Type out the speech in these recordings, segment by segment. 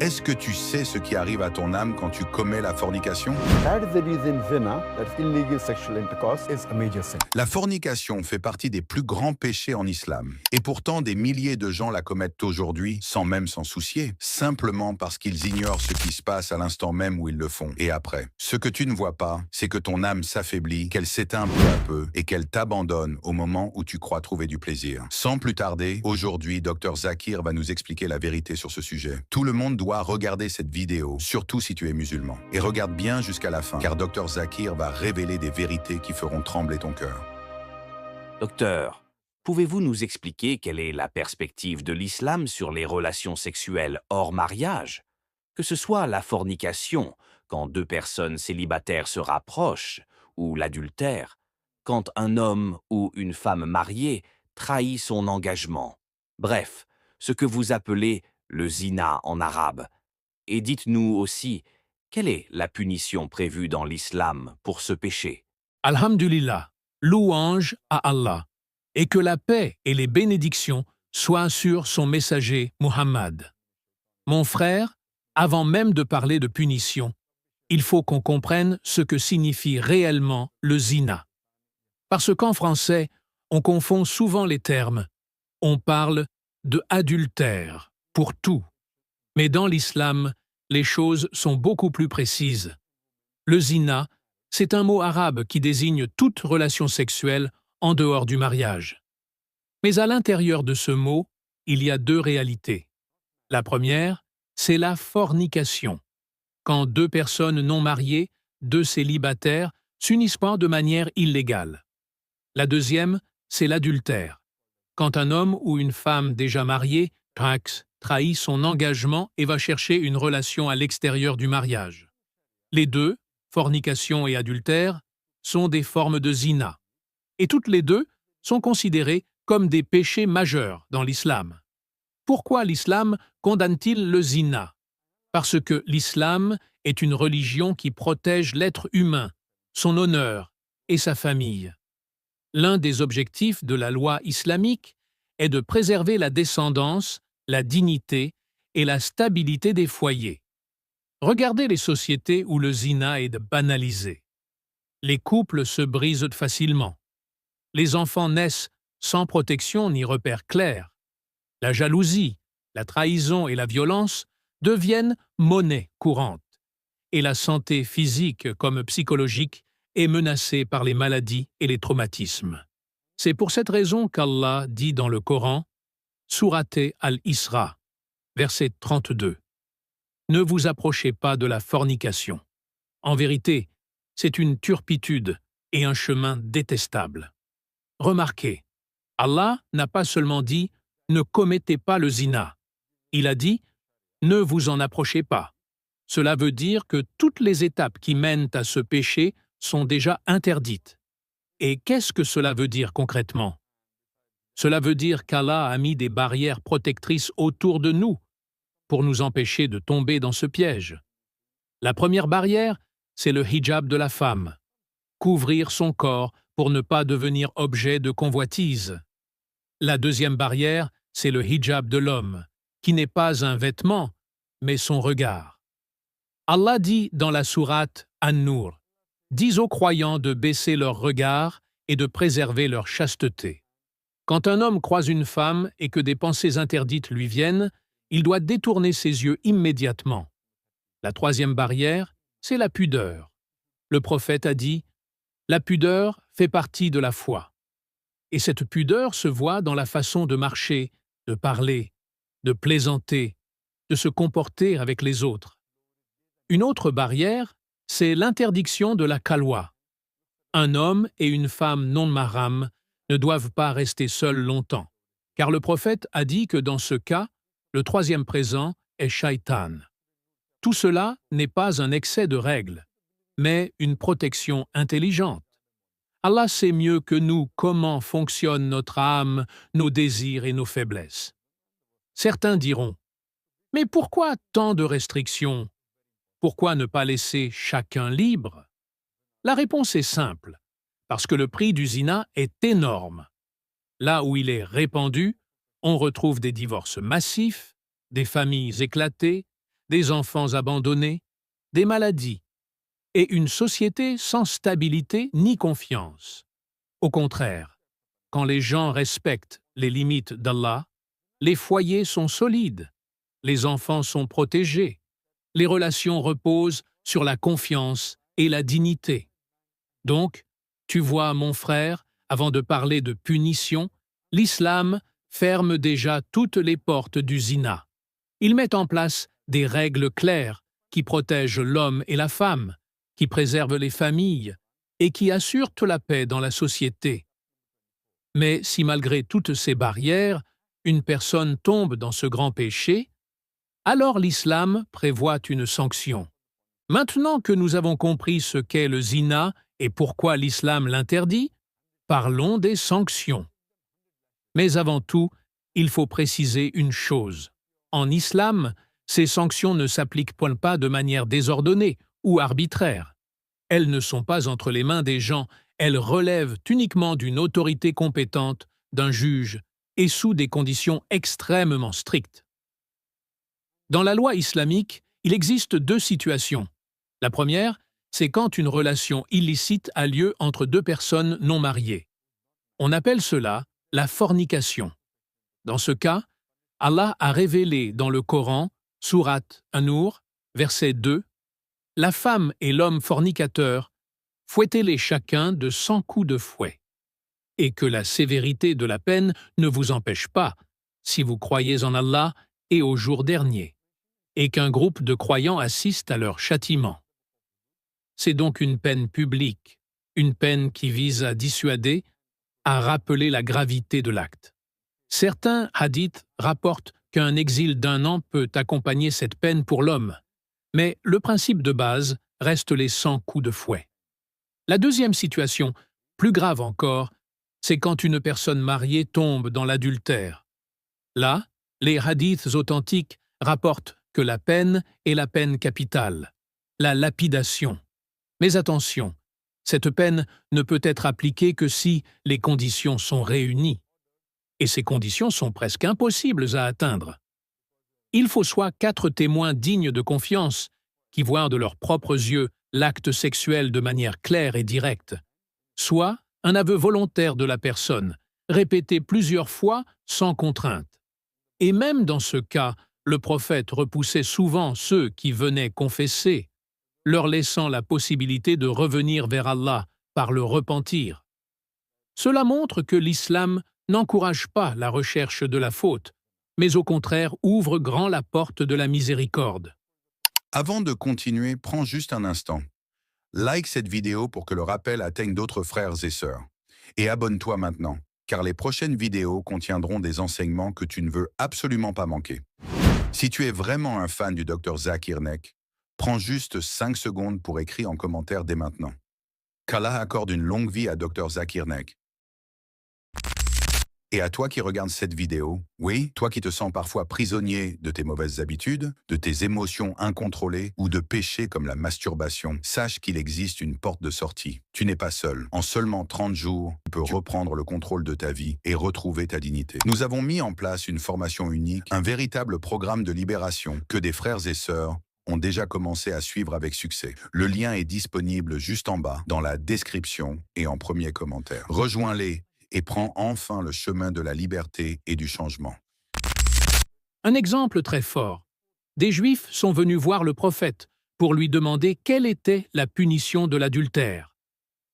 Est-ce que tu sais ce qui arrive à ton âme quand tu commets la fornication? That is the reason zina, that's illegal sexual intercourse, is a major sin. La fornication fait partie des plus grands péchés en islam. Et pourtant, des milliers de gens la commettent aujourd'hui sans même s'en soucier, simplement parce qu'ils ignorent ce qui se passe à l'instant même où ils le font et après. Ce que tu ne vois pas, c'est que ton âme s'affaiblit, qu'elle s'éteint peu à peu et qu'elle t'abandonne au moment où tu crois trouver du plaisir. Sans plus tarder, aujourd'hui, Dr Zakir va nous expliquer la vérité sur ce sujet. Tout le monde doit regarder cette vidéo, surtout si tu es musulman. Et regarde bien jusqu'à la fin, car Dr Zakir va révéler des vérités qui feront trembler ton cœur. Docteur, pouvez-vous nous expliquer quelle est la perspective de l'islam sur les relations sexuelles hors mariage? Que ce soit la fornication, quand deux personnes célibataires se rapprochent, ou l'adultère, quand un homme ou une femme mariée trahit son engagement. Bref, ce que vous appelez le zina en arabe. Et dites-nous aussi, quelle est la punition prévue dans l'islam pour ce péché? Alhamdulillah, louange à Allah, et que la paix et les bénédictions soient sur son messager Muhammad. Mon frère, avant même de parler de punition, il faut qu'on comprenne ce que signifie réellement le zina. Parce qu'en français, on confond souvent les termes. On parle de adultère pour tout. Mais dans l'islam, les choses sont beaucoup plus précises. Le zina, c'est un mot arabe qui désigne toute relation sexuelle en dehors du mariage. Mais à l'intérieur de ce mot, il y a deux réalités. La première, c'est la fornication. Quand deux personnes non mariées, deux célibataires, s'unissent pas de manière illégale. La deuxième, c'est l'adultère. Quand un homme ou une femme déjà mariée, trahit son engagement et va chercher une relation à l'extérieur du mariage. Les deux, fornication et adultère, sont des formes de zina. Et toutes les deux sont considérées comme des péchés majeurs dans l'islam. Pourquoi l'islam condamne-t-il le zina? Parce que l'islam est une religion qui protège l'être humain, son honneur et sa famille. L'un des objectifs de la loi islamique est de préserver la descendance, la dignité et la stabilité des foyers. Regardez les sociétés où le zina est banalisé. Les couples se brisent facilement. Les enfants naissent sans protection ni repères clairs. La jalousie, la trahison et la violence deviennent monnaie courante. Et la santé physique comme psychologique est menacée par les maladies et les traumatismes. C'est pour cette raison qu'Allah dit dans le Coran, Sourate al-Isra, verset 32, « Ne vous approchez pas de la fornication. En vérité, c'est une turpitude et un chemin détestable. » Remarquez, Allah n'a pas seulement dit « Ne commettez pas le zina ». Il a dit « Ne vous en approchez pas ». Cela veut dire que toutes les étapes qui mènent à ce péché sont déjà interdites. Et qu'est-ce que cela veut dire concrètement? Cela veut dire qu'Allah a mis des barrières protectrices autour de nous pour nous empêcher de tomber dans ce piège. La première barrière, c'est le hijab de la femme. Couvrir son corps pour ne pas devenir objet de convoitise. La deuxième barrière, c'est le hijab de l'homme, qui n'est pas un vêtement, mais son regard. Allah dit dans la sourate An-Nur, « Dis aux croyants de baisser leur regard et de préserver leur chasteté. » Quand un homme croise une femme et que des pensées interdites lui viennent, il doit détourner ses yeux immédiatement. La troisième barrière, c'est la pudeur. Le prophète a dit « La pudeur fait partie de la foi. » Et cette pudeur se voit dans la façon de marcher, de parler, de plaisanter, de se comporter avec les autres. Une autre barrière, c'est l'interdiction de la khalwa. Un homme et une femme non mahram ne doivent pas rester seuls longtemps, car le prophète a dit que dans ce cas, le troisième présent est Shaitan. Tout cela n'est pas un excès de règles, mais une protection intelligente. Allah sait mieux que nous comment fonctionne notre âme, nos désirs et nos faiblesses. Certains diront « Mais pourquoi tant de restrictions? Pourquoi ne pas laisser chacun libre ?» La réponse est simple, parce que le prix du zina est énorme. Là où il est répandu, on retrouve des divorces massifs, des familles éclatées, des enfants abandonnés, des maladies, et une société sans stabilité ni confiance. Au contraire, quand les gens respectent les limites d'Allah, les foyers sont solides, les enfants sont protégés, les relations reposent sur la confiance et la dignité. Donc, tu vois, mon frère, avant de parler de punition, l'islam ferme déjà toutes les portes du zina. Il met en place des règles claires qui protègent l'homme et la femme, qui préservent les familles et qui assurent la paix dans la société. Mais si malgré toutes ces barrières, une personne tombe dans ce grand péché, alors l'islam prévoit une sanction. Maintenant que nous avons compris ce qu'est le zina et pourquoi l'islam l'interdit, parlons des sanctions. Mais avant tout, il faut préciser une chose. En islam, ces sanctions ne s'appliquent pas de manière désordonnée ou arbitraire. Elles ne sont pas entre les mains des gens, elles relèvent uniquement d'une autorité compétente, d'un juge, et sous des conditions extrêmement strictes. Dans la loi islamique, il existe deux situations. La première, c'est quand une relation illicite a lieu entre deux personnes non mariées. On appelle cela la fornication. Dans ce cas, Allah a révélé dans le Coran, sourate An-Nur, verset 2, « La femme et l'homme fornicateur, fouettez-les chacun de 100 coups de fouet. Et que la sévérité de la peine ne vous empêche pas, si vous croyez en Allah et au jour dernier, et qu'un groupe de croyants assiste à leur châtiment. » C'est donc une peine publique, une peine qui vise à dissuader, à rappeler la gravité de l'acte. Certains hadiths rapportent qu'un exil d'1 an peut accompagner cette peine pour l'homme, mais le principe de base reste les 100 coups de fouet. La deuxième situation, plus grave encore, c'est quand une personne mariée tombe dans l'adultère. Là, les hadiths authentiques rapportent que la peine est la peine capitale, la lapidation. Mais attention, cette peine ne peut être appliquée que si les conditions sont réunies. Et ces conditions sont presque impossibles à atteindre. Il faut soit 4 témoins dignes de confiance, qui voient de leurs propres yeux l'acte sexuel de manière claire et directe, soit un aveu volontaire de la personne, répété plusieurs fois sans contrainte. Et même dans ce cas, le prophète repoussait souvent ceux qui venaient confesser, leur laissant la possibilité de revenir vers Allah par le repentir. Cela montre que l'islam n'encourage pas la recherche de la faute, mais au contraire ouvre grand la porte de la miséricorde. Avant de continuer, prends juste un instant. Like cette vidéo pour que le rappel atteigne d'autres frères et sœurs. Et abonne-toi maintenant, car les prochaines vidéos contiendront des enseignements que tu ne veux absolument pas manquer. Si tu es vraiment un fan du Dr Zakir Naik, prends juste 5 secondes pour écrire en commentaire dès maintenant. Qu'Allah accorde une longue vie à Dr Zakir Naik. Et à toi qui regardes cette vidéo, oui, toi qui te sens parfois prisonnier de tes mauvaises habitudes, de tes émotions incontrôlées ou de péchés comme la masturbation, sache qu'il existe une porte de sortie. Tu n'es pas seul. En seulement 30 jours, tu peux reprendre le contrôle de ta vie et retrouver ta dignité. Nous avons mis en place une formation unique, un véritable programme de libération que des frères et sœurs ont déjà commencé à suivre avec succès. Le lien est disponible juste en bas, dans la description et en premier commentaire. Rejoins-les et prends enfin le chemin de la liberté et du changement. Un exemple très fort. Des Juifs sont venus voir le prophète pour lui demander quelle était la punition de l'adultère.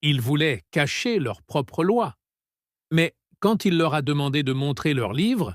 Ils voulaient cacher leur propre loi. Mais quand il leur a demandé de montrer leur livre,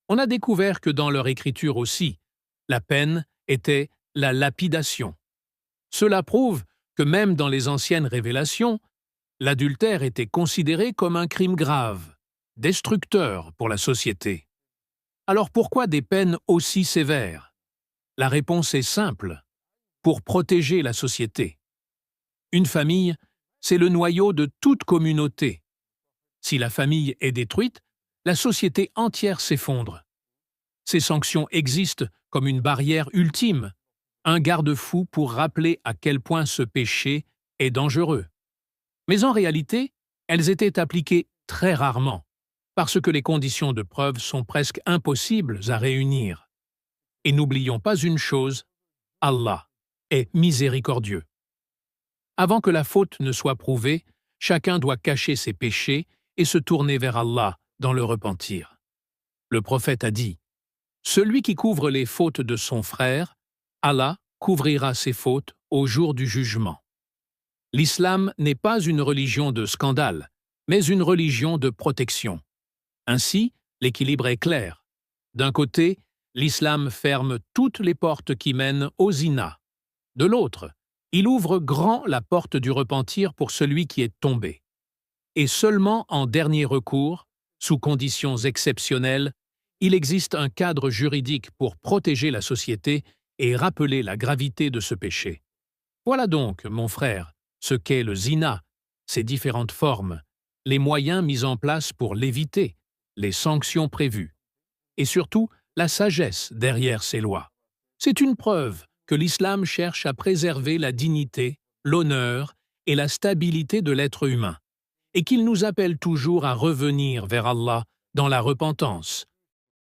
on a découvert que dans leur écriture aussi, la peine était la lapidation. Cela prouve que même dans les anciennes révélations, l'adultère était considéré comme un crime grave, destructeur pour la société. Alors pourquoi des peines aussi sévères? La réponse est simple, pour protéger la société. Une famille, c'est le noyau de toute communauté. Si la famille est détruite, la société entière s'effondre. Ces sanctions existent comme une barrière ultime, un garde-fou pour rappeler à quel point ce péché est dangereux. Mais en réalité, elles étaient appliquées très rarement, parce que les conditions de preuve sont presque impossibles à réunir. Et n'oublions pas une chose, Allah est miséricordieux. Avant que la faute ne soit prouvée, chacun doit cacher ses péchés et se tourner vers Allah dans le repentir. Le prophète a dit « Celui qui couvre les fautes de son frère, Allah couvrira ses fautes au jour du jugement. » L'islam n'est pas une religion de scandale, mais une religion de protection. Ainsi, l'équilibre est clair. D'un côté, l'islam ferme toutes les portes qui mènent au zina. De l'autre, il ouvre grand la porte du repentir pour celui qui est tombé. Et seulement en dernier recours, sous conditions exceptionnelles, il existe un cadre juridique pour protéger la société et rappeler la gravité de ce péché. Voilà donc, mon frère, ce qu'est le zina, ses différentes formes, les moyens mis en place pour l'éviter, les sanctions prévues, et surtout la sagesse derrière ces lois. C'est une preuve que l'islam cherche à préserver la dignité, l'honneur et la stabilité de l'être humain, et qu'il nous appelle toujours à revenir vers Allah dans la repentance,